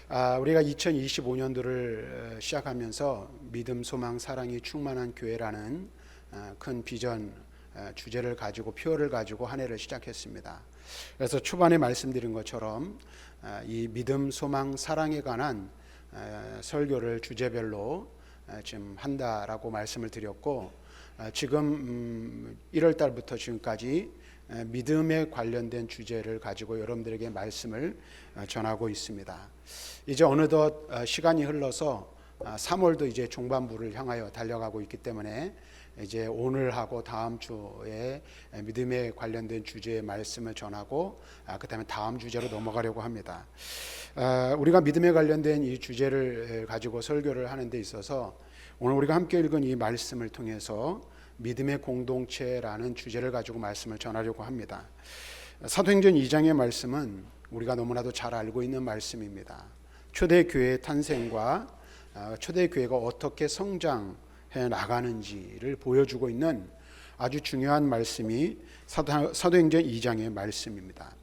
우리가 2025년도를 시작하면서 믿음, 소망, 사랑이 충만한 교회라는 큰 비전 주제를 가지고 표어를 가지고 한 해를 시작했습니다. 그래서 초반에 말씀드린 것처럼 이 믿음, 소망, 사랑에 관한 설교를 주제별로 지금 한다라고 말씀을 드렸고, 지금 1월 달부터 지금까지 믿음에 관련된 주제를 가지고 여러분들에게 말씀을 전하고 있습니다. 이제 어느덧 시간이 흘러서 3월도 이제 중반부를 향하여 달려가고 있기 때문에 이제 오늘하고 다음 주에 믿음에 관련된 주제의 말씀을 전하고 그 다음에 다음 주제로 넘어가려고 합니다. 우리가 믿음에 관련된 이 주제를 가지고 설교를 하는 데 있어서 오늘 우리가 함께 읽은 이 말씀을 통해서 믿음의 공동체라는 주제를 가지고 말씀을 전하려고 합니다. 사도행전 2장의 말씀은 우리가 너무나도 잘 알고 있는 말씀입니다. 초대교회의 탄생과 초대교회가 어떻게 성장해 나가는지를 보여주고 있는 아주 중요한 말씀이 사도행전 2장의 말씀입니다.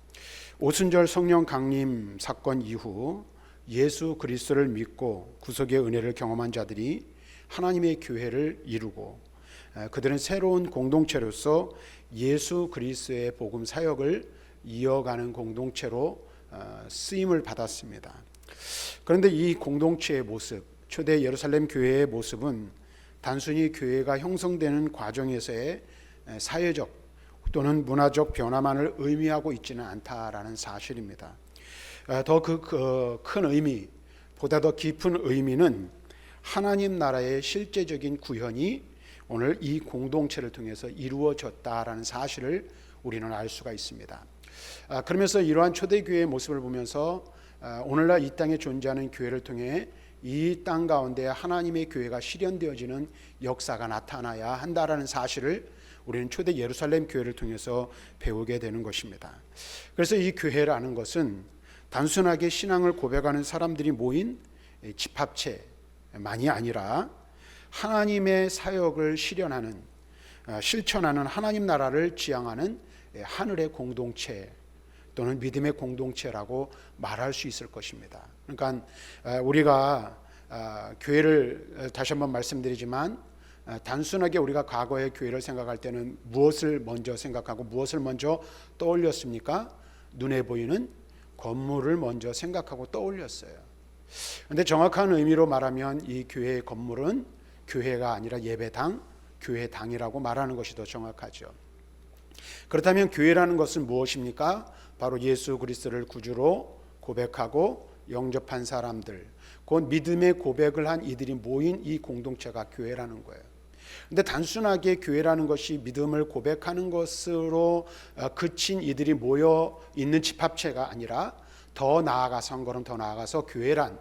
오순절 성령 강림 사건 이후 예수 그리스도를 믿고 구속의 은혜를 경험한 자들이 하나님의 교회를 이루고 그들은 새로운 공동체로서 예수 그리스도의 복음 사역을 이어가는 공동체로 쓰임을 받았습니다. 그런데 이 공동체의 모습, 초대 예루살렘 교회의 모습은 단순히 교회가 형성되는 과정에서의 사회적 또는 문화적 변화만을 의미하고 있지는 않다라는 사실입니다. 더 큰 의미, 보다 더 깊은 의미는 하나님 나라의 실제적인 구현이 오늘 이 공동체를 통해서 이루어졌다라는 사실을 우리는 알 수가 있습니다. 그러면서 이러한 초대교회의 모습을 보면서 오늘날 이 땅에 존재하는 교회를 통해 이 땅 가운데 하나님의 교회가 실현되어지는 역사가 나타나야 한다라는 사실을 우리는 초대 예루살렘 교회를 통해서 배우게 되는 것입니다. 그래서 이 교회라는 것은 단순하게 신앙을 고백하는 사람들이 모인 집합체만이 아니라 하나님의 사역을 실천하는 하나님 나라를 지향하는 하늘의 공동체 또는 믿음의 공동체라고 말할 수 있을 것입니다. 그러니까 우리가 교회를 다시 한번 말씀드리지만 단순하게 우리가 과거의 교회를 생각할 때는 무엇을 먼저 생각하고 무엇을 먼저 떠올렸습니까? 눈에 보이는 건물을 먼저 생각하고 떠올렸어요. 그런데 정확한 의미로 말하면 이 교회의 건물은 교회가 아니라 예배당, 교회당이라고 말하는 것이 더 정확하죠. 그렇다면 교회라는 것은 무엇입니까? 바로 예수 그리스도를 구주로 고백하고 영접한 사람들, 곧 믿음의 고백을 한 이들이 모인 이 공동체가 교회라는 거예요. 그런데 단순하게 교회라는 것이 믿음을 고백하는 것으로 그친 이들이 모여 있는 집합체가 아니라 더 나아가서 한 걸음 더 나아가서 교회란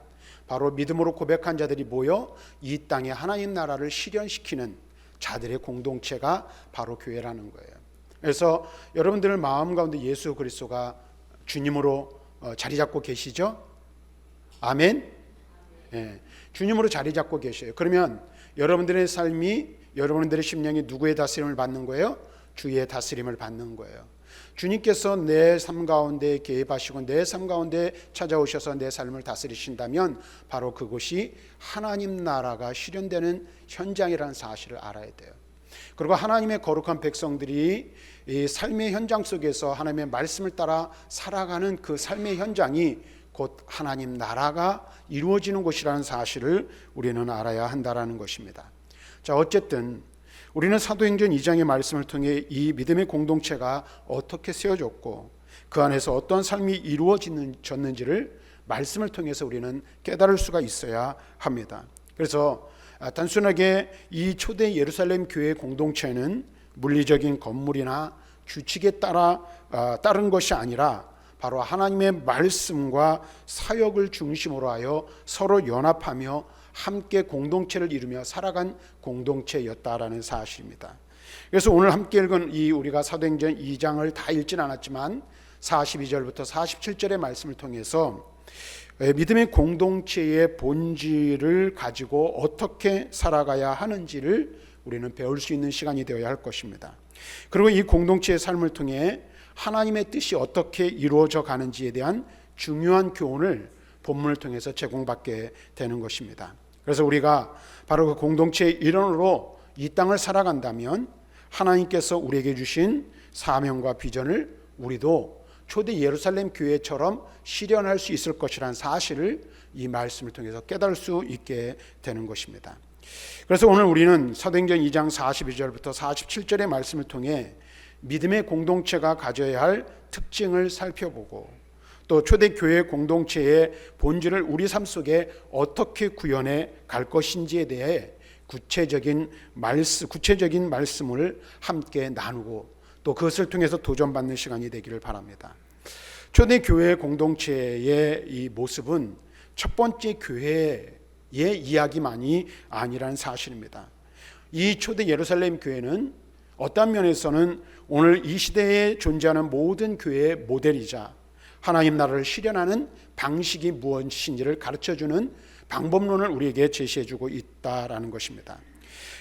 바로 믿음으로 고백한 자들이 모여 이 땅에 하나님 나라를 실현시키는 자들의 공동체가 바로 교회라는 거예요. 그래서 여러분들 마음 가운데 예수 그리스도가 주님으로 자리 잡고 계시죠? 아멘. 네, 주님으로 자리 잡고 계셔요. 그러면 여러분들의 삶이, 여러분들의 심령이 누구의 다스림을 받는 거예요? 주의 다스림을 받는 거예요. 주님께서 내 삶 가운데 개입하시고 내 삶 가운데 찾아오셔서 내 삶을 다스리신다면 바로 그곳이 하나님 나라가 실현되는 현장이라는 사실을 알아야 돼요. 그리고 하나님의 거룩한 백성들이 이 삶의 현장 속에서 하나님의 말씀을 따라 살아가는 그 삶의 현장이 곧 하나님 나라가 이루어지는 곳이라는 사실을 우리는 알아야 한다라는 것입니다. 자, 어쨌든 우리는 사도행전 2장의 말씀을 통해 이 믿음의 공동체가 어떻게 세워졌고 그 안에서 어떤 삶이 이루어졌는지를 말씀을 통해서 우리는 깨달을 수가 있어야 합니다. 그래서 단순하게 이 초대 예루살렘 교회 공동체는 물리적인 건물이나 규칙에 따른 것이 아니라 바로 하나님의 말씀과 사역을 중심으로 하여 서로 연합하며 함께 공동체를 이루며 살아간 공동체였다라는 사실입니다. 그래서 오늘 함께 읽은 이 우리가 사도행전 2장을 다 읽진 않았지만 42절부터 47절의 말씀을 통해서 믿음의 공동체의 본질을 가지고 어떻게 살아가야 하는지를 우리는 배울 수 있는 시간이 되어야 할 것입니다. 그리고 이 공동체의 삶을 통해 하나님의 뜻이 어떻게 이루어져 가는지에 대한 중요한 교훈을 본문을 통해서 제공받게 되는 것입니다. 그래서 우리가 바로 그 공동체의 일원으로 이 땅을 살아간다면 하나님께서 우리에게 주신 사명과 비전을 우리도 초대 예루살렘 교회처럼 실현할 수 있을 것이라는 사실을 이 말씀을 통해서 깨달을 수 있게 되는 것입니다. 그래서 오늘 우리는 사도행전 2장 42절부터 47절의 말씀을 통해 믿음의 공동체가 가져야 할 특징을 살펴보고 또 초대교회 공동체의 본질을 우리 삶 속에 어떻게 구현해 갈 것인지에 대해 구체적인 말씀을 함께 나누고 또 그것을 통해서 도전받는 시간이 되기를 바랍니다. 초대교회 공동체의 이 모습은 첫 번째 교회의 이야기만이 아니라는 사실입니다. 이 초대 예루살렘 교회는 어떤 면에서는 오늘 이 시대에 존재하는 모든 교회의 모델이자 하나님 나라를 실현하는 방식이 무엇인지를 가르쳐주는 방법론을 우리에게 제시해주고 있다라는 것입니다.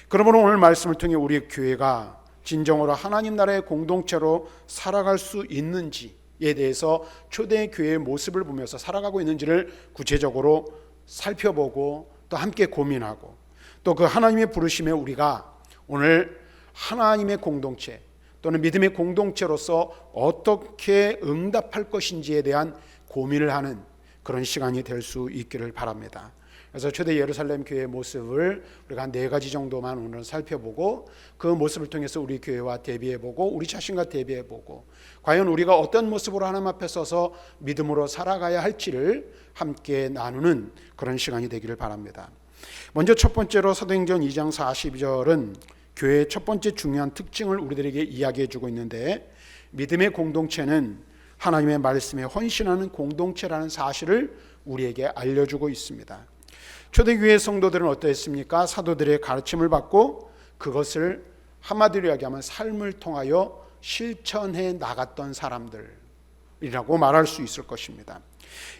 그러므로 오늘 말씀을 통해 우리 교회가 진정으로 하나님 나라의 공동체로 살아갈 수 있는지에 대해서 초대교회의 모습을 보면서 살아가고 있는지를 구체적으로 살펴보고 또 함께 고민하고 또 그 하나님의 부르심에 우리가 오늘 하나님의 공동체 또는 믿음의 공동체로서 어떻게 응답할 것인지에 대한 고민을 하는 그런 시간이 될 수 있기를 바랍니다. 그래서 초대 예루살렘 교회의 모습을 우리가 한 4가지 정도만 오늘 살펴보고 그 모습을 통해서 우리 교회와 대비해보고 우리 자신과 대비해보고 과연 우리가 어떤 모습으로 하나님 앞에 서서 믿음으로 살아가야 할지를 함께 나누는 그런 시간이 되기를 바랍니다. 먼저 첫 번째로 사도행전 2장 42절은 교회의 첫 번째 중요한 특징을 우리들에게 이야기해주고 있는데 믿음의 공동체는 하나님의 말씀에 헌신하는 공동체라는 사실을 우리에게 알려주고 있습니다. 초대교회 성도들은 어떠했습니까? 사도들의 가르침을 받고 그것을 한마디로 이야기하면 삶을 통하여 실천해 나갔던 사람들이라고 말할 수 있을 것입니다.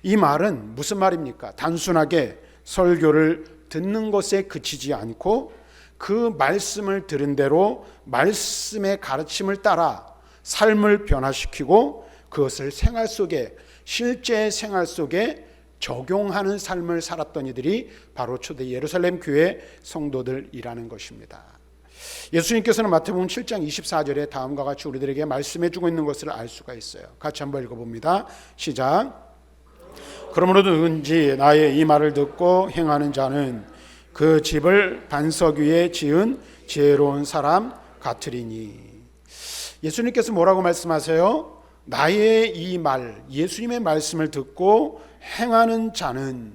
이 말은 무슨 말입니까? 단순하게 설교를 듣는 것에 그치지 않고 그 말씀을 들은 대로 말씀의 가르침을 따라 삶을 변화시키고 그것을 생활 속에 실제 생활 속에 적용하는 삶을 살았던 이들이 바로 초대 예루살렘 교회 성도들이라는 것입니다. 예수님께서는 마태복음 7장 24절에 다음과 같이 우리들에게 말씀해 주고 있는 것을 알 수가 있어요. 같이 한번 읽어봅니다. 시작. 그러므로 누구든지 나의 이 말을 듣고 행하는 자는 그 집을 반석 위에 지은 지혜로운 사람 같으리니. 예수님께서 뭐라고 말씀하세요? 나의 이 말, 예수님의 말씀을 듣고 행하는 자는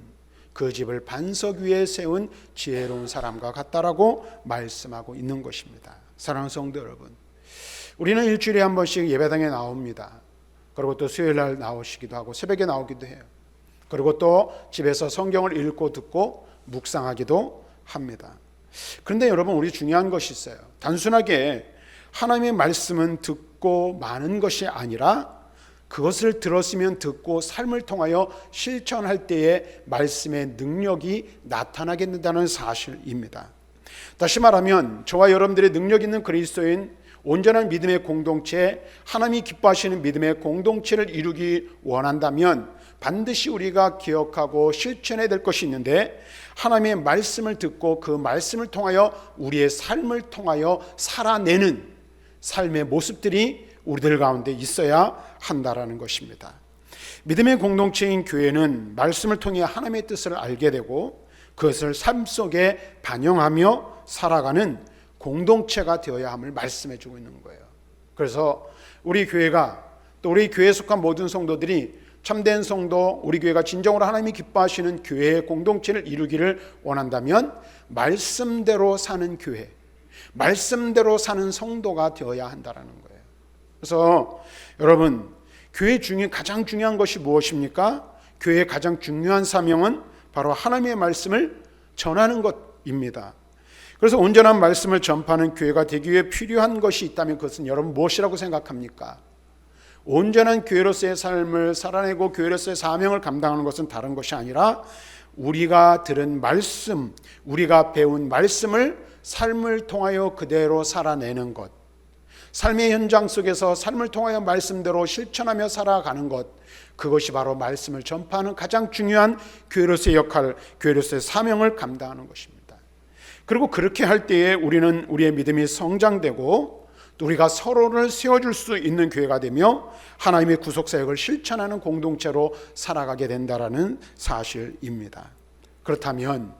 그 집을 반석 위에 세운 지혜로운 사람과 같다라고 말씀하고 있는 것입니다. 사랑하는 성도 여러분, 우리는 일주일에 한 번씩 예배당에 나옵니다. 그리고 또 수요일 날 나오시기도 하고 새벽에 나오기도 해요. 그리고 또 집에서 성경을 읽고 듣고 묵상하기도 합니다. 그런데 여러분, 우리 중요한 것이 있어요. 단순하게 하나님의 말씀은 듣고 마는 것이 아니라 그것을 들었으면 듣고 삶을 통하여 실천할 때에 말씀의 능력이 나타나게 된다는 사실입니다. 다시 말하면 저와 여러분들의 능력 있는 그리스도인 온전한 믿음의 공동체, 하나님이 기뻐하시는 믿음의 공동체를 이루기 원한다면 반드시 우리가 기억하고 실천해야 될 것이 있는데, 하나님의 말씀을 듣고 그 말씀을 통하여 우리의 삶을 통하여 살아내는 삶의 모습들이 우리들 가운데 있어야 한다라는 것입니다. 믿음의 공동체인 교회는 말씀을 통해 하나님의 뜻을 알게 되고 그것을 삶 속에 반영하며 살아가는 공동체가 되어야 함을 말씀해 주고 있는 거예요. 그래서 우리 교회가, 또 우리 교회에 속한 모든 성도들이 참된 성도, 우리 교회가 진정으로 하나님이 기뻐하시는 교회의 공동체를 이루기를 원한다면 말씀대로 사는 교회, 말씀대로 사는 성도가 되어야 한다는 거예요. 그래서 여러분, 교회 중에 가장 중요한 것이 무엇입니까? 교회의 가장 중요한 사명은 바로 하나님의 말씀을 전하는 것입니다. 그래서 온전한 말씀을 전파하는 교회가 되기 위해 필요한 것이 있다면 그것은 여러분 무엇이라고 생각합니까? 온전한 교회로서의 삶을 살아내고 교회로서의 사명을 감당하는 것은 다른 것이 아니라 우리가 들은 말씀, 우리가 배운 말씀을 삶을 통하여 그대로 살아내는 것, 삶의 현장 속에서 삶을 통하여 말씀대로 실천하며 살아가는 것, 그것이 바로 말씀을 전파하는 가장 중요한 교회로서의 역할, 교회로서의 사명을 감당하는 것입니다. 그리고 그렇게 할 때에 우리는 우리의 믿음이 성장되고 또 우리가 서로를 세워줄 수 있는 교회가 되며 하나님의 구속사역을 실천하는 공동체로 살아가게 된다는 사실입니다. 그렇다면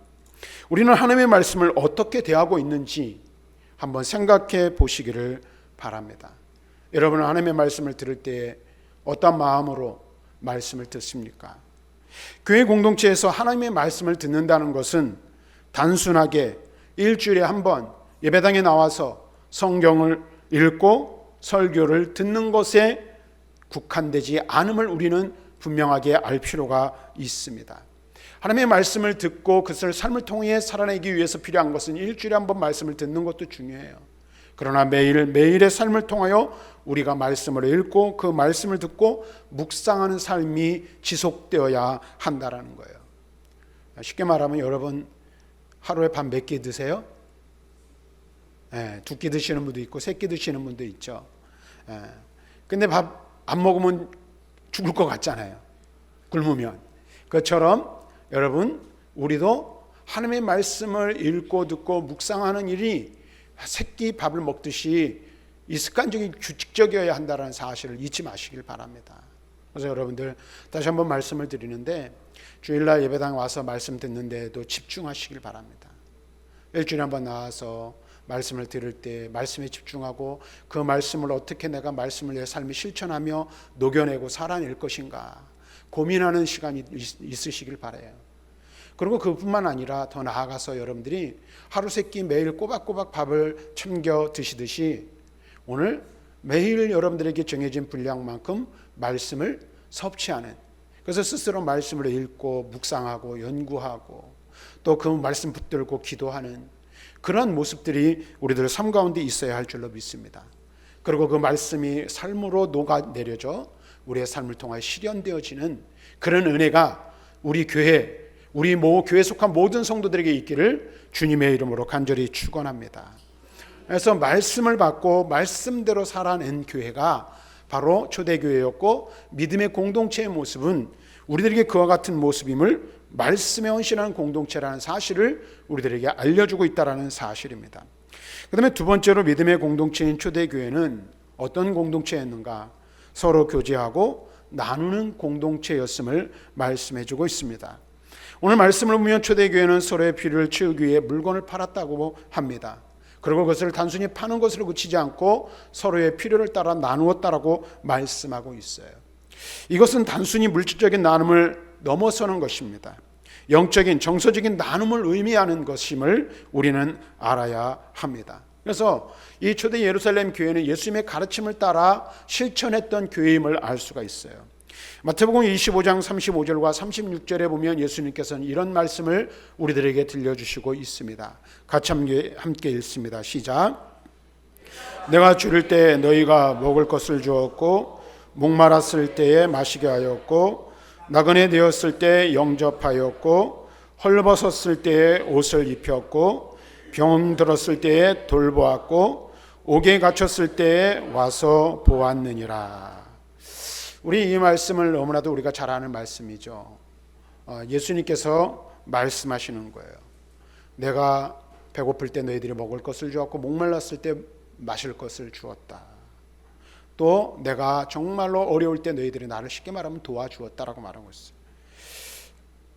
우리는 하나님의 말씀을 어떻게 대하고 있는지 한번 생각해 보시기를 바랍니다. 여러분은 하나님의 말씀을 들을 때 어떤 마음으로 말씀을 듣습니까? 교회 공동체에서 하나님의 말씀을 듣는다는 것은 단순하게 일주일에 한 번 예배당에 나와서 성경을 읽고 설교를 듣는 것에 국한되지 않음을 우리는 분명하게 알 필요가 있습니다. 하나님의 말씀을 듣고 그것을 삶을 통해 살아내기 위해서 필요한 것은 일주일에 한 번 말씀을 듣는 것도 중요해요. 그러나 매일의 삶을 통하여 우리가 말씀을 읽고 그 말씀을 듣고 묵상하는 삶이 지속되어야 한다는 거예요. 쉽게 말하면 여러분 하루에 밥 몇 끼 드세요? 두 끼 드시는 분도 있고 세 끼 드시는 분도 있죠. 근데 밥 안 먹으면 죽을 것 같잖아요. 굶으면. 그것처럼 여러분 우리도 하나님의 말씀을 읽고 듣고 묵상하는 일이 세 끼 밥을 먹듯이 이 습관적인 규칙적이어야 한다는 사실을 잊지 마시길 바랍니다. 그래서 여러분들 다시 한번 말씀을 드리는데 주일날 예배당 와서 말씀 듣는데도 집중하시길 바랍니다. 일주일에 한번 나와서 말씀을 들을 때 말씀에 집중하고 그 말씀을 어떻게 내가 말씀을 내 삶에 실천하며 녹여내고 살아낼 것인가 고민하는 시간이 있으시길 바라요. 그리고 그뿐만 아니라 더 나아가서 여러분들이 하루 세 끼 매일 꼬박꼬박 밥을 챙겨 드시듯이 오늘 매일 여러분들에게 정해진 분량만큼 말씀을 섭취하는, 그래서 스스로 말씀을 읽고 묵상하고 연구하고 또 그 말씀 붙들고 기도하는 그런 모습들이 우리들 삶 가운데 있어야 할 줄로 믿습니다. 그리고 그 말씀이 삶으로 녹아내려져 우리의 삶을 통하여 실현되어지는 그런 은혜가 우리 교회, 우리 교회에 속한 모든 성도들에게 있기를 주님의 이름으로 간절히 축원합니다. 그래서 말씀을 받고 말씀대로 살아낸 교회가 바로 초대교회였고 믿음의 공동체의 모습은 우리들에게 그와 같은 모습임을 말씀에 헌신하는 공동체라는 사실을 우리들에게 알려주고 있다는 사실입니다. 그 다음에 두 번째로 믿음의 공동체인 초대교회는 어떤 공동체였는가? 서로 교제하고 나누는 공동체였음을 말씀해주고 있습니다. 오늘 말씀을 보면 초대교회는 서로의 필요를 채우기 위해 물건을 팔았다고 합니다. 그리고 그것을 단순히 파는 것으로 그치지 않고 서로의 필요를 따라 나누었다라고 말씀하고 있어요. 이것은 단순히 물질적인 나눔을 넘어서는 것입니다. 영적인 정서적인 나눔을 의미하는 것임을 우리는 알아야 합니다. 그래서 이 초대 예루살렘 교회는 예수님의 가르침을 따라 실천했던 교회임을 알 수가 있어요. 마태복음 25장 35절과 36절에 보면 예수님께서는 이런 말씀을 우리들에게 들려주시고 있습니다. 같이 함께 읽습니다. 시작. 내가 줄일 때 너희가 먹을 것을 주었고 목말랐을 때에 마시게 하였고 나그네 되었을 때 영접하였고 헐벗었을 때에 옷을 입혔고 병 들었을 때에 돌보았고 옥에 갇혔을 때에 와서 보았느니라. 우리 이 말씀을 너무나도 우리가 잘 아는 말씀이죠. 예수님께서 말씀하시는 거예요. 내가 배고플 때 너희들이 먹을 것을 주었고 목말랐을 때 마실 것을 주었다. 또 내가 정말로 어려울 때 너희들이 나를 쉽게 말하면 도와주었다라고 말하고 있어요.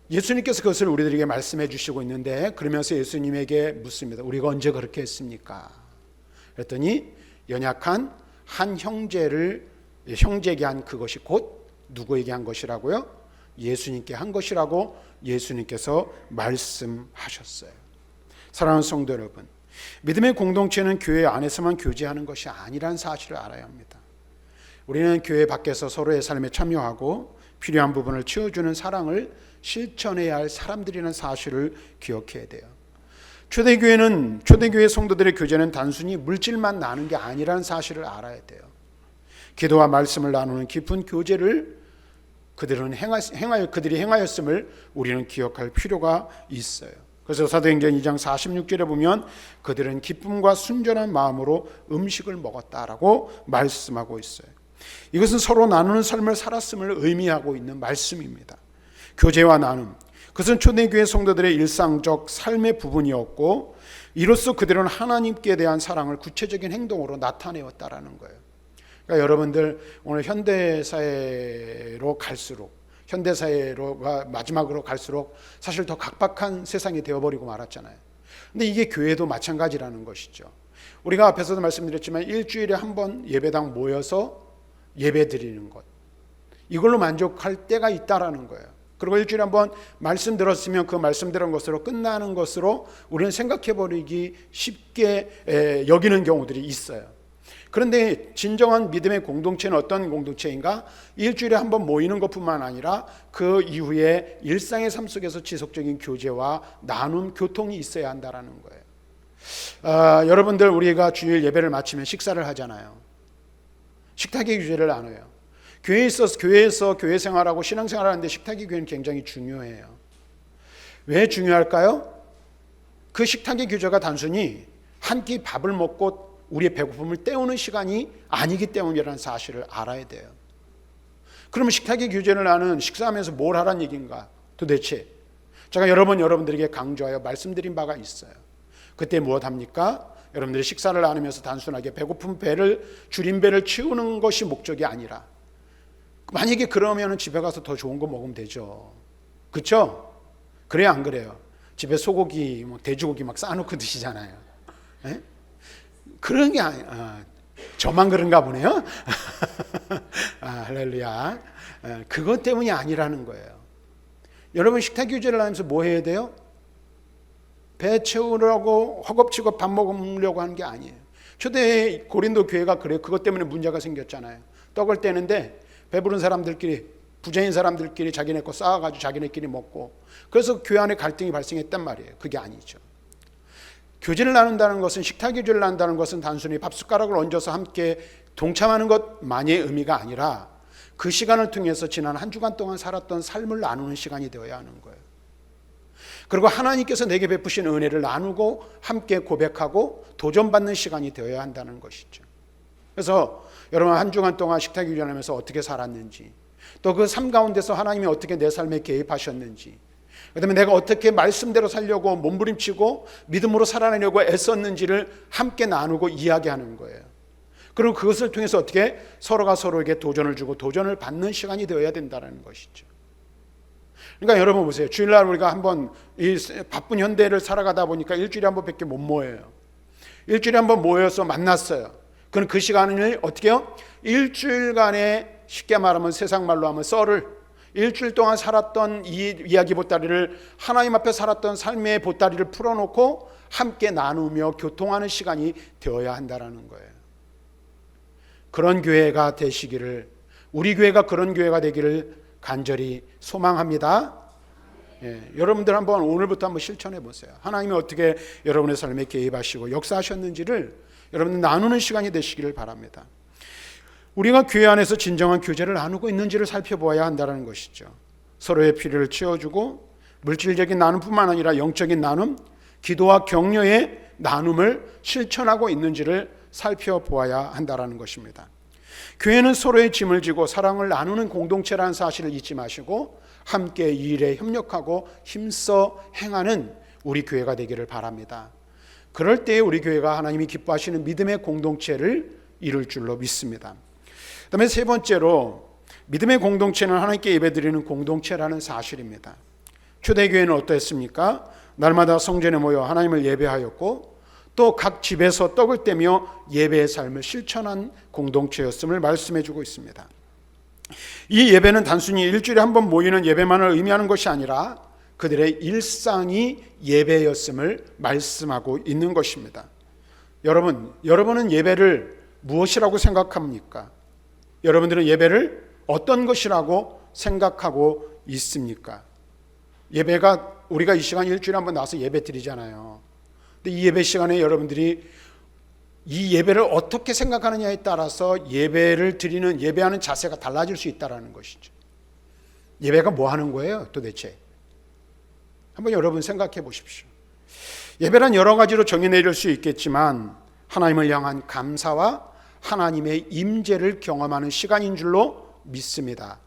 예수님께서 그것을 우리들에게 말씀해 주시고 있는데 그러면서 예수님에게 묻습니다. 우리가 언제 그렇게 했습니까? 그랬더니 연약한 한 형제에게 한 그것이 곧 누구에게 한 것이라고요? 예수님께 한 것이라고 예수님께서 말씀하셨어요. 사랑하는 성도 여러분, 믿음의 공동체는 교회 안에서만 교제하는 것이 아니라는 사실을 알아야 합니다. 우리는 교회 밖에서 서로의 삶에 참여하고 필요한 부분을 채워주는 사랑을 실천해야 할 사람들이라는 사실을 기억해야 돼요. 초대교회 성도들의 교제는 단순히 물질만 나누는 게 아니라는 사실을 알아야 돼요. 기도와 말씀을 나누는 깊은 교제를 그들이 행하였음을 우리는 기억할 필요가 있어요. 그래서 사도행전 2장 46절에 보면 그들은 기쁨과 순전한 마음으로 음식을 먹었다라고 말씀하고 있어요. 이것은 서로 나누는 삶을 살았음을 의미하고 있는 말씀입니다. 교제와 나눔, 그것은 초대교회 성도들의 일상적 삶의 부분이었고 이로써 그들은 하나님께 대한 사랑을 구체적인 행동으로 나타내었다라는 거예요. 그러니까 여러분들 오늘 현대사회로 갈수록, 현대사회로가 마지막으로 갈수록 사실 더 각박한 세상이 되어버리고 말았잖아요. 근데 이게 교회도 마찬가지라는 것이죠. 우리가 앞에서도 말씀드렸지만 일주일에 한 번 예배당 모여서 예배 드리는 것, 이걸로 만족할 때가 있다라는 거예요. 그리고 일주일에 한 번 말씀 들었으면 그 말씀 들은 것으로 끝나는 것으로 우리는 생각해버리기 쉽게 여기는 경우들이 있어요. 그런데 진정한 믿음의 공동체는 어떤 공동체인가? 일주일에 한 번 모이는 것뿐만 아니라 그 이후에 일상의 삶 속에서 지속적인 교제와 나눔, 교통이 있어야 한다는 거예요. 여러분들 우리가 주일 예배를 마치면 식사를 하잖아요. 식탁의 규제를 나눠요. 교회에서 교회 생활하고 신앙생활을 하는데 식탁의 규제는 굉장히 중요해요. 왜 중요할까요? 그 식탁의 규제가 단순히 한 끼 밥을 먹고 우리의 배고픔을 때우는 시간이 아니기 때문이라는 사실을 알아야 돼요. 그러면 식탁의 규제를 나는 식사하면서 뭘 하란 얘기인가? 도대체 제가 여러 번 여러분들에게 강조하여 말씀드린 바가 있어요. 그때 무엇 합니까? 여러분들이 식사를 나누면서 단순하게 배고픈 배를, 줄인 배를 채우는 것이 목적이 아니라, 만약에 그러면 집에 가서 더 좋은 거 먹으면 되죠. 그렇죠? 그래요, 안 그래요? 집에 소고기, 돼지고기 막 싸놓고 드시잖아요. 에? 그런 게 저만 그런가 보네요. 할렐루야. 그것 때문이 아니라는 거예요. 여러분 식탁 규제를 하면서 뭐 해야 돼요? 배 채우려고 허겁지겁 밥 먹으려고 하는 게 아니에요. 초대 고린도 교회가 그래요. 그것 때문에 문제가 생겼잖아요. 떡을 떼는데 배부른 사람들끼리, 부자인 사람들끼리 자기네 거 쌓아가지고 자기네끼리 먹고, 그래서 교회 안에 갈등이 발생했단 말이에요. 그게 아니죠. 교제를 나눈다는 것은, 식탁 교제를 나눈다는 것은 단순히 밥숟가락을 얹어서 함께 동참하는 것만의 의미가 아니라 그 시간을 통해서 지난 한 주간 동안 살았던 삶을 나누는 시간이 되어야 하는 거예요. 그리고 하나님께서 내게 베푸신 은혜를 나누고 함께 고백하고 도전받는 시간이 되어야 한다는 것이죠. 그래서 여러분 한 주간 동안 식탁 교제하면서 어떻게 살았는지, 또 그 삶 가운데서 하나님이 어떻게 내 삶에 개입하셨는지, 그다음에 내가 어떻게 말씀대로 살려고 몸부림치고 믿음으로 살아내려고 애썼는지를 함께 나누고 이야기하는 거예요. 그리고 그것을 통해서 어떻게 서로가 서로에게 도전을 주고 도전을 받는 시간이 되어야 된다는 것이죠. 그러니까 여러분 보세요. 주일날 우리가 한번 이 바쁜 현대를 살아가다 보니까 일주일에 한 번밖에 못 모여요. 일주일에 한 번 모여서 만났어요. 그럼 그 시간을 어떻게 해요? 일주일간의, 쉽게 말하면 세상 말로 하면 썰을, 일주일 동안 살았던 이 이야기 보따리를, 하나님 앞에 살았던 삶의 보따리를 풀어놓고 함께 나누며 교통하는 시간이 되어야 한다는 거예요. 그런 교회가 되시기를, 우리 교회가 그런 교회가 되기를 간절히 소망합니다. 여러분들 한번 오늘부터 한번 실천해 보세요. 하나님이 어떻게 여러분의 삶에 개입하시고 역사하셨는지를 여러분들 나누는 시간이 되시기를 바랍니다. 우리가 교회 안에서 진정한 교제를 나누고 있는지를 살펴보아야 한다는 것이죠. 서로의 필요를 채워주고 물질적인 나눔뿐만 아니라 영적인 나눔, 기도와 격려의 나눔을 실천하고 있는지를 살펴보아야 한다는 것입니다. 교회는 서로의 짐을 지고 사랑을 나누는 공동체라는 사실을 잊지 마시고 함께 이 일에 협력하고 힘써 행하는 우리 교회가 되기를 바랍니다. 그럴 때에 우리 교회가 하나님이 기뻐하시는 믿음의 공동체를 이룰 줄로 믿습니다. 그다음에 세 번째로, 믿음의 공동체는 하나님께 예배드리는 공동체라는 사실입니다. 초대교회는 어떠했습니까? 날마다 성전에 모여 하나님을 예배하였고 또 각 집에서 떡을 떼며 예배의 삶을 실천한 공동체였음을 말씀해 주고 있습니다. 이 예배는 단순히 일주일에 한 번 모이는 예배만을 의미하는 것이 아니라 그들의 일상이 예배였음을 말씀하고 있는 것입니다. 여러분은 예배를 무엇이라고 생각합니까? 여러분들은 예배를 어떤 것이라고 생각하고 있습니까? 예배가, 우리가 이 시간 일주일에 한 번 나와서 예배 드리잖아요. 근데 이 예배 시간에 여러분들이 이 예배를 어떻게 생각하느냐에 따라서 예배를 드리는, 예배하는 자세가 달라질 수 있다는 것이죠. 예배가 뭐 하는 거예요 도대체? 한번 여러분 생각해 보십시오. 예배란 여러 가지로 정의 내릴 수 있겠지만 하나님을 향한 감사와 하나님의 임재를 경험하는 시간인 줄로 믿습니다.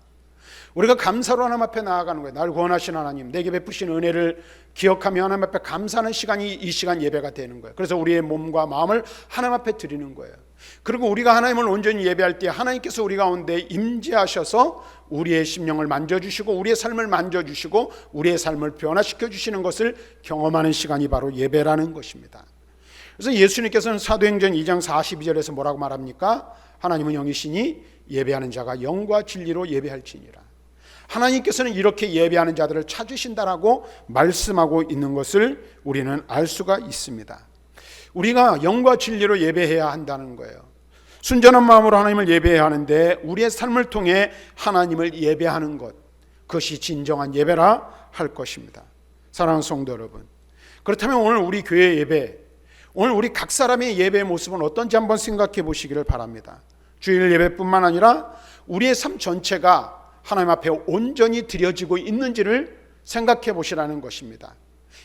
우리가 감사로 하나님 앞에 나아가는 거예요. 날 구원하신 하나님, 내게 베푸신 은혜를 기억하며 하나님 앞에 감사하는 시간이 이 시간 예배가 되는 거예요. 그래서 우리의 몸과 마음을 하나님 앞에 드리는 거예요. 그리고 우리가 하나님을 온전히 예배할 때 하나님께서 우리 가운데 임재하셔서 우리의 심령을 만져주시고 우리의 삶을 만져주시고 우리의 삶을 변화시켜 주시는 것을 경험하는 시간이 바로 예배라는 것입니다. 그래서 예수님께서는 사도행전 2장 42절에서 뭐라고 말합니까? 하나님은 영이시니 예배하는 자가 영과 진리로 예배할지니라. 하나님께서는 이렇게 예배하는 자들을 찾으신다라고 말씀하고 있는 것을 우리는 알 수가 있습니다. 우리가 영과 진리로 예배해야 한다는 거예요. 순전한 마음으로 하나님을 예배해야 하는데 우리의 삶을 통해 하나님을 예배하는 것, 그것이 진정한 예배라 할 것입니다. 사랑하는 성도 여러분, 그렇다면 오늘 우리 교회 예배, 오늘 우리 각 사람의 예배의 모습은 어떤지 한번 생각해 보시기를 바랍니다. 주일 예배뿐만 아니라 우리의 삶 전체가 하나님 앞에 온전히 드려지고 있는지를 생각해 보시라는 것입니다.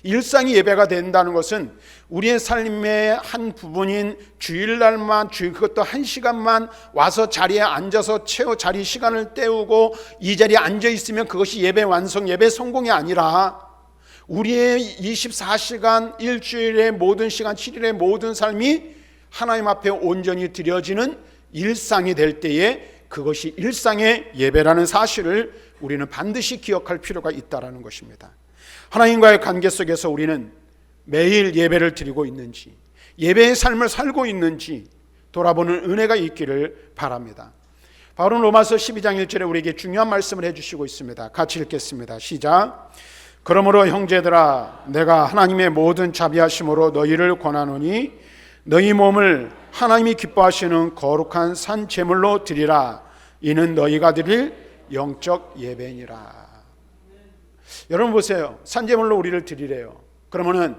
일상이 예배가 된다는 것은 우리의 삶의 한 부분인 주일날만, 그것도 한 시간만 와서 자리에 앉아서 자리 시간을 때우고 이 자리에 앉아 있으면 그것이 예배 완성, 예배 성공이 아니라 우리의 24시간, 일주일의 모든 시간, 7일의 모든 삶이 하나님 앞에 온전히 드려지는 일상이 될 때에 그것이 일상의 예배라는 사실을 우리는 반드시 기억할 필요가 있다는 것입니다. 하나님과의 관계 속에서 우리는 매일 예배를 드리고 있는지, 예배의 삶을 살고 있는지 돌아보는 은혜가 있기를 바랍니다. 바울은 로마서 12장 1절에 우리에게 중요한 말씀을 해주시고 있습니다. 같이 읽겠습니다. 시작. 그러므로 형제들아, 내가 하나님의 모든 자비하심으로 너희를 권하노니 너희 몸을 하나님이 기뻐하시는 거룩한 산 제물로 드리라. 이는 너희가 드릴 영적 예배니라. 여러분 보세요. 산 제물로 우리를 드리래요. 그러면은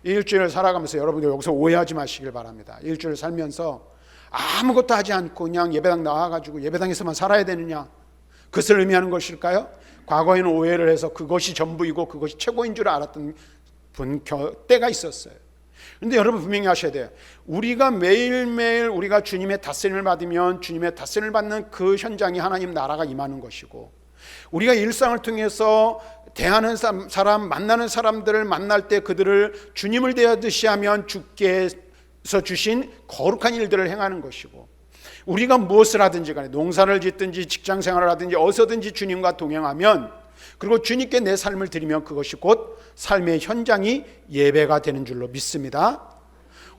일주일 살아가면서 여러분들 여기서 오해하지 마시길 바랍니다. 일주일 살면서 아무것도 하지 않고 그냥 예배당 나와가지고 예배당에서만 살아야 되느냐, 그것을 의미하는 것일까요? 과거에는 오해를 해서 그것이 전부이고 그것이 최고인 줄 알았던 때가 있었어요. 그런데 여러분 분명히 아셔야 돼요. 우리가 매일매일 우리가 주님의 다스림을 받으면 주님의 다스림을 받는 그 현장이 하나님 나라가 임하는 것이고, 우리가 일상을 통해서 대하는 사람, 만나는 사람들을 만날 때 그들을 주님을 대하듯이 하면 주께서 주신 거룩한 일들을 행하는 것이고, 우리가 무엇을 하든지 간에 농사를 짓든지 직장생활을 하든지 어디서든지 주님과 동행하면, 그리고 주님께 내 삶을 드리면 그것이 곧 삶의 현장이 예배가 되는 줄로 믿습니다.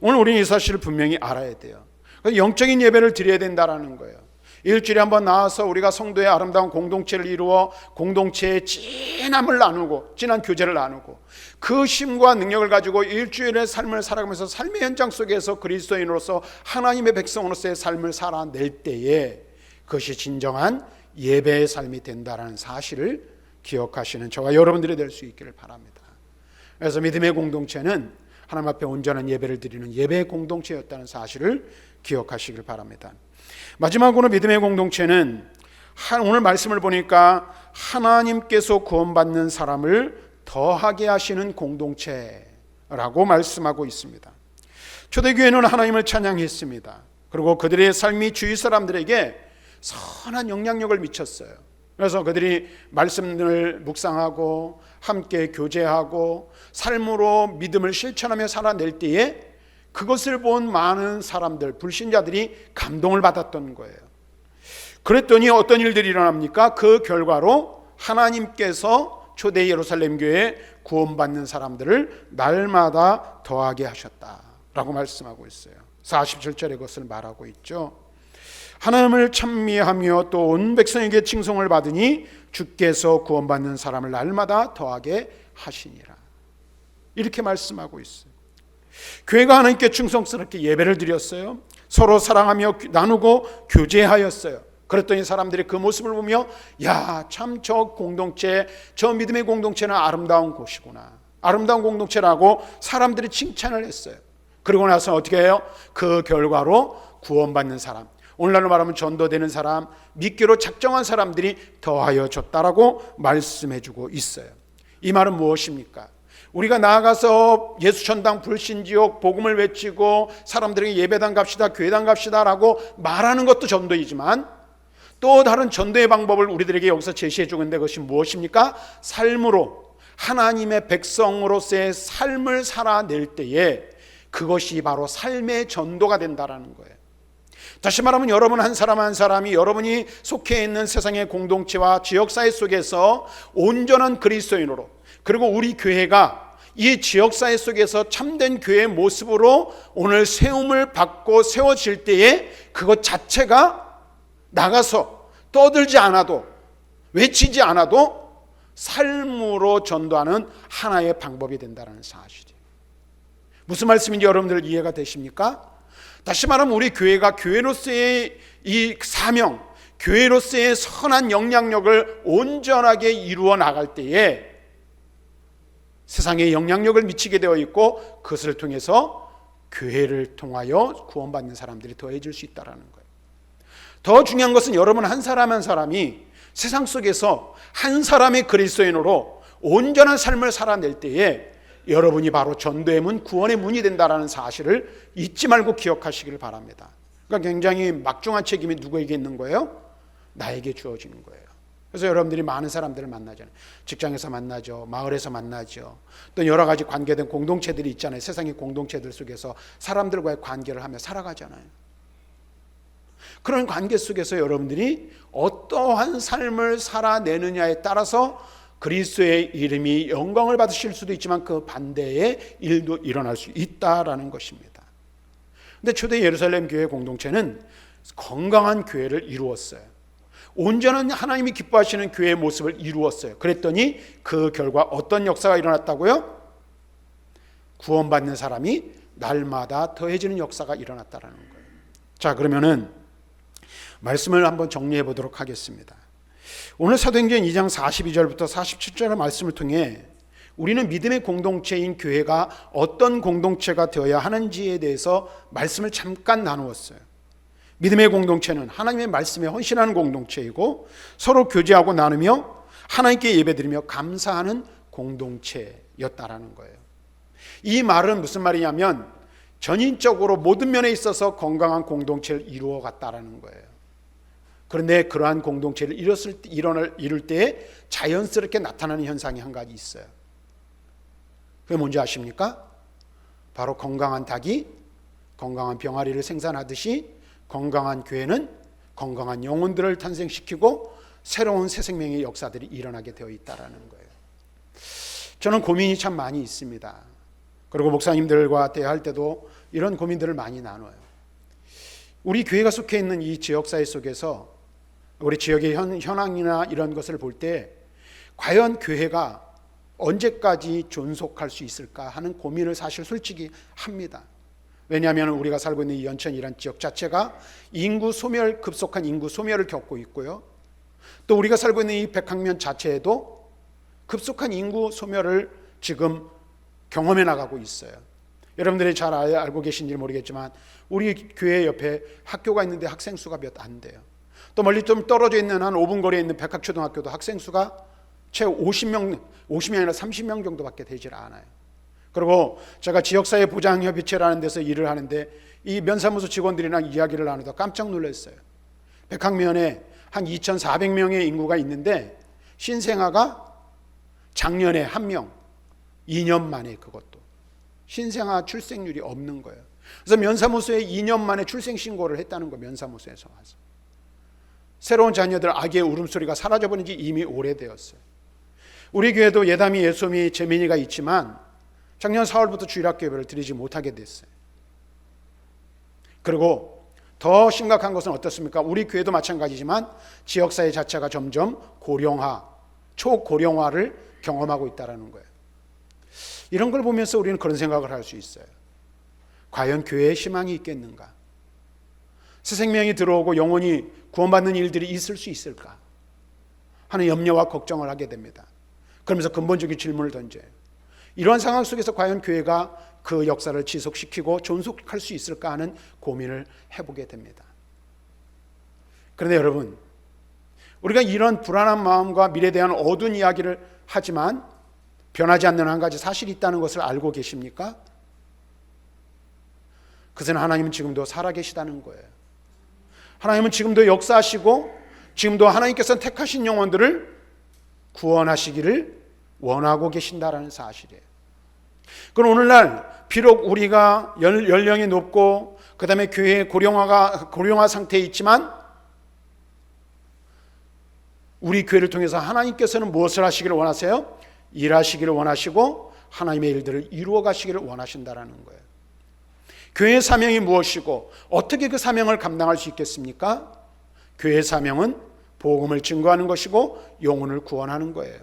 오늘 우리는 이 사실을 분명히 알아야 돼요. 영적인 예배를 드려야 된다는 거예요. 일주일에 한번 나와서 우리가 성도의 아름다운 공동체를 이루어 공동체의 진함을 나누고 진한 교제를 나누고 그 힘과 능력을 가지고 일주일의 삶을 살아가면서 삶의 현장 속에서 그리스도인으로서 하나님의 백성으로서의 삶을 살아낼 때에 그것이 진정한 예배의 삶이 된다는 사실을 기억하시는 저와 여러분들이 될 수 있기를 바랍니다. 그래서 믿음의 공동체는 하나님 앞에 온전한 예배를 드리는 예배의 공동체였다는 사실을 기억하시길 바랍니다. 마지막으로 믿음의 공동체는 오늘 말씀을 보니까 하나님께서 구원받는 사람을 더하게 하시는 공동체라고 말씀하고 있습니다. 초대교회는 하나님을 찬양했습니다. 그리고 그들의 삶이 주위 사람들에게 선한 영향력을 미쳤어요. 그래서 그들이 말씀을 묵상하고 함께 교제하고 삶으로 믿음을 실천하며 살아낼 때에 그것을 본 많은 사람들, 불신자들이 감동을 받았던 거예요. 그랬더니 어떤 일들이 일어납니까? 그 결과로 하나님께서 초대 예루살렘 교회에 구원받는 사람들을 날마다 더하게 하셨다라고 말씀하고 있어요. 47절에 그것을 말하고 있죠. 하나님을 찬미하며 또 온 백성에게 칭송을 받으니 주께서 구원받는 사람을 날마다 더하게 하시니라. 이렇게 말씀하고 있어요. 교회가 하나님께 충성스럽게 예배를 드렸어요. 서로 사랑하며 나누고 교제하였어요. 그랬더니 사람들이 그 모습을 보며 야, 참 저 공동체, 저 믿음의 공동체는 아름다운 곳이구나, 아름다운 공동체라고 사람들이 칭찬을 했어요. 그러고 나서 어떻게 해요? 그 결과로 구원받는 사람, 오늘날로 말하면 전도되는 사람, 믿기로 작정한 사람들이 더하여 줬다라고 말씀해주고 있어요. 이 말은 무엇입니까? 우리가 나아가서 예수천당 불신지옥 복음을 외치고 사람들에게 예배당 갑시다, 교회당 갑시다라고 말하는 것도 전도이지만 또 다른 전도의 방법을 우리들에게 여기서 제시해 주는데 그것이 무엇입니까? 삶으로, 하나님의 백성으로서의 삶을 살아낼 때에 그것이 바로 삶의 전도가 된다라는 거예요. 다시 말하면 여러분 한 사람 한 사람이 여러분이 속해 있는 세상의 공동체와 지역사회 속에서 온전한 그리스도인으로, 그리고 우리 교회가 이 지역사회 속에서 참된 교회의 모습으로 오늘 세움을 받고 세워질 때에 그것 자체가 나가서 떠들지 않아도, 외치지 않아도 삶으로 전도하는 하나의 방법이 된다는 사실이에요. 무슨 말씀인지 여러분들 이해가 되십니까? 다시 말하면 우리 교회가 교회로서의 이 사명, 교회로서의 선한 영향력을 온전하게 이루어 나갈 때에 세상에 영향력을 미치게 되어 있고 그것을 통해서 교회를 통하여 구원받는 사람들이 더해질 수 있다는 거예요. 더 중요한 것은 여러분 한 사람 한 사람이 세상 속에서 한 사람의 그리스도인으로 온전한 삶을 살아낼 때에 여러분이 바로 전도의 문, 구원의 문이 된다는 사실을 잊지 말고 기억하시기를 바랍니다. 그러니까 굉장히 막중한 책임이 누구에게 있는 거예요? 나에게 주어지는 거예요. 그래서 여러분들이 많은 사람들을 만나잖아요. 직장에서 만나죠. 마을에서 만나죠. 또 여러 가지 관계된 공동체들이 있잖아요. 세상의 공동체들 속에서 사람들과의 관계를 하며 살아가잖아요. 그런 관계 속에서 여러분들이 어떠한 삶을 살아내느냐에 따라서 그리스도의 이름이 영광을 받으실 수도 있지만 그 반대의 일도 일어날 수 있다라는 것입니다. 근데 초대 예루살렘 교회 공동체는 건강한 교회를 이루었어요. 온전한 하나님이 기뻐하시는 교회의 모습을 이루었어요. 그랬더니 그 결과 어떤 역사가 일어났다고요? 구원받는 사람이 날마다 더해지는 역사가 일어났다라는 거예요. 자, 그러면은 말씀을 한번 정리해 보도록 하겠습니다. 오늘 사도행전 2장 42절부터 47절의 말씀을 통해 우리는 믿음의 공동체인 교회가 어떤 공동체가 되어야 하는지에 대해서 말씀을 잠깐 나누었어요. 믿음의 공동체는 하나님의 말씀에 헌신하는 공동체이고 서로 교제하고 나누며 하나님께 예배드리며 감사하는 공동체였다라는 거예요. 이 말은 무슨 말이냐면 전인적으로 모든 면에 있어서 건강한 공동체를 이루어갔다라는 거예요. 그런데 그러한 공동체를 이룰 때에 자연스럽게 나타나는 현상이 한 가지 있어요. 그게 뭔지 아십니까? 바로 건강한 닭이 건강한 병아리를 생산하듯이 건강한 교회는 건강한 영혼들을 탄생시키고 새로운 새 생명의 역사들이 일어나게 되어 있다는 거예요. 저는 고민이 참 많이 있습니다. 그리고 목사님들과 대화할 때도 이런 고민들을 많이 나눠요. 우리 교회가 속해 있는 이 지역사회 속에서 우리 지역의 현황이나 이런 것을 볼 때 과연 교회가 언제까지 존속할 수 있을까 하는 고민을 사실 솔직히 합니다. 왜냐하면 우리가 살고 있는 이 연천이라는 지역 자체가 급속한 인구 소멸을 겪고 있고요. 또 우리가 살고 있는 이 백학면 자체에도 급속한 인구 소멸을 지금 경험해 나가고 있어요. 여러분들이 잘 알고 계신지 모르겠지만 우리 교회 옆에 학교가 있는데 학생 수가 몇 안 돼요. 또 멀리 좀 떨어져 있는 한 5분 거리에 있는 백학초등학교도 학생 수가 채 50명이 아니라 30명 정도밖에 되질 않아요. 그리고 제가 지역사회 보장협의체라는 데서 일을 하는데 이 면사무소 직원들이랑 이야기를 나누다 깜짝 놀랐어요. 백학면에 한 2,400명의 인구가 있는데 신생아가 작년에 1명, 2년 만에 그것도 신생아 출생률이 없는 거예요. 그래서 면사무소에 2년 만에 출생 신고를 했다는 거예요. 면사무소에서 와서. 새로운 자녀들 아기의 울음소리가 사라져버린 지 이미 오래되었어요. 우리 교회도 예담이, 예솜이, 재민이가 있지만 작년 4월부터 주일학교 예배를 드리지 못하게 됐어요. 그리고 더 심각한 것은 어떻습니까? 우리 교회도 마찬가지지만 지역사회 자체가 점점 고령화, 초고령화를 경험하고 있다는 거예요. 이런 걸 보면서 우리는 그런 생각을 할 수 있어요. 과연 교회에 희망이 있겠는가? 새 생명이 들어오고 영혼이 구원받는 일들이 있을 수 있을까 하는 염려와 걱정을 하게 됩니다. 그러면서 근본적인 질문을 던져요. 이러한 상황 속에서 과연 교회가 그 역사를 지속시키고 존속할 수 있을까 하는 고민을 해보게 됩니다. 그런데 여러분, 우리가 이런 불안한 마음과 미래에 대한 어두운 이야기를 하지만 변하지 않는 한 가지 사실이 있다는 것을 알고 계십니까? 그것은 하나님은 지금도 살아계시다는 거예요. 하나님은 지금도 역사하시고 지금도 하나님께서 택하신 영혼들을 구원하시기를 원하고 계신다라는 사실이에요. 그럼 오늘날 비록 우리가 연령이 높고 그 다음에 교회의 고령화 상태에 있지만 우리 교회를 통해서 하나님께서는 무엇을 하시기를 원하세요? 일하시기를 원하시고 하나님의 일들을 이루어 가시기를 원하신다라는 거예요. 교회의 사명이 무엇이고 어떻게 그 사명을 감당할 수 있겠습니까? 교회의 사명은 복음을 증거하는 것이고 영혼을 구원하는 거예요.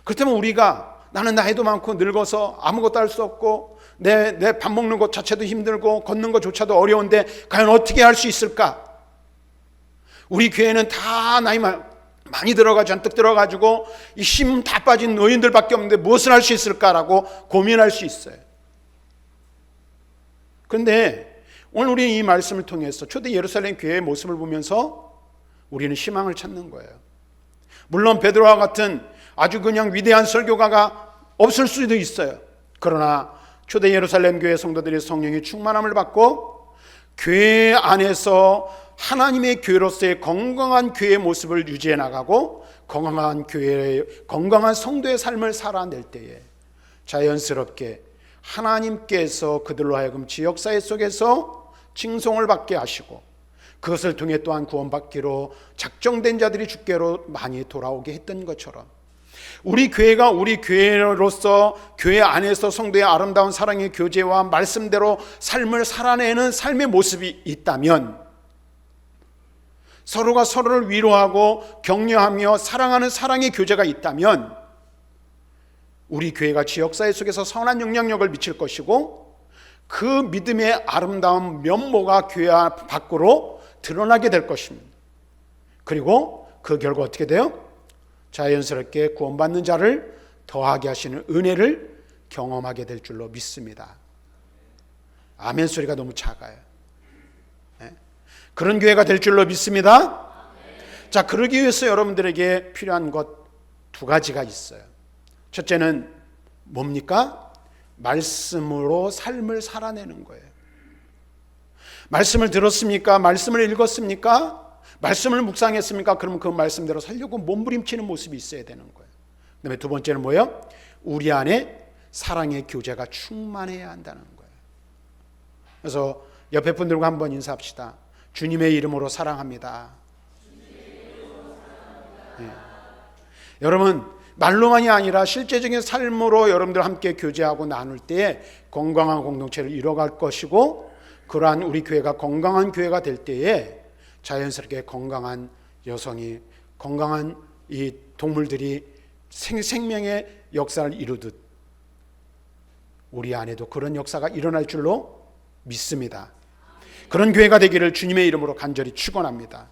그렇다면 우리가 나는 나이도 많고 늙어서 아무것도 할 수 없고 내 밥 먹는 것 자체도 힘들고 걷는 것조차도 어려운데 과연 어떻게 할 수 있을까? 우리 교회는 다 나이 많이 잔뜩 들어가지고 이 힘 다 빠진 노인들밖에 없는데 무엇을 할 수 있을까라고 고민할 수 있어요. 그런데 오늘 우리는 이 말씀을 통해서 초대 예루살렘 교회의 모습을 보면서 우리는 희망을 찾는 거예요. 물론 베드로와 같은 아주 그냥 위대한 설교가가 없을 수도 있어요. 그러나 초대 예루살렘 교회 성도들이 성령의 충만함을 받고 교회 안에서 하나님의 교회로서의 건강한 교회의 모습을 유지해 나가고 건강한 성도의 삶을 살아낼 때에 자연스럽게 하나님께서 그들로 하여금 지역사회 속에서 칭송을 받게 하시고 그것을 통해 또한 구원받기로 작정된 자들이 주께로 많이 돌아오게 했던 것처럼 우리 교회가 우리 교회로서 교회 안에서 성도의 아름다운 사랑의 교제와 말씀대로 삶을 살아내는 삶의 모습이 있다면, 서로가 서로를 위로하고 격려하며 사랑하는 사랑의 교제가 있다면 우리 교회가 지역사회 속에서 선한 영향력을 미칠 것이고 그 믿음의 아름다운 면모가 교회 밖으로 드러나게 될 것입니다. 그리고 그 결과 어떻게 돼요? 자연스럽게 구원받는 자를 더하게 하시는 은혜를 경험하게 될 줄로 믿습니다. 아멘 소리가 너무 작아요. 네? 그런 교회가 될 줄로 믿습니다. 자, 그러기 위해서 여러분들에게 필요한 것 두 가지가 있어요. 첫째는 뭡니까? 말씀으로 삶을 살아내는 거예요. 말씀을 들었습니까? 말씀을 읽었습니까? 말씀을 묵상했습니까? 그러면 그 말씀대로 살려고 몸부림치는 모습이 있어야 되는 거예요. 그다음에 두 번째는 뭐예요? 우리 안에 사랑의 교제가 충만해야 한다는 거예요. 그래서 옆에 분들과 한번 인사합시다. 주님의 이름으로 사랑합니다. 네. 여러분, 말로만이 아니라 실제적인 삶으로 여러분들 함께 교제하고 나눌 때에 건강한 공동체를 이뤄갈 것이고, 그러한 우리 교회가 건강한 교회가 될 때에 자연스럽게 건강한 여성이, 건강한 이 동물들이 생명의 역사를 이루듯 우리 안에도 그런 역사가 일어날 줄로 믿습니다. 그런 교회가 되기를 주님의 이름으로 간절히 축원합니다.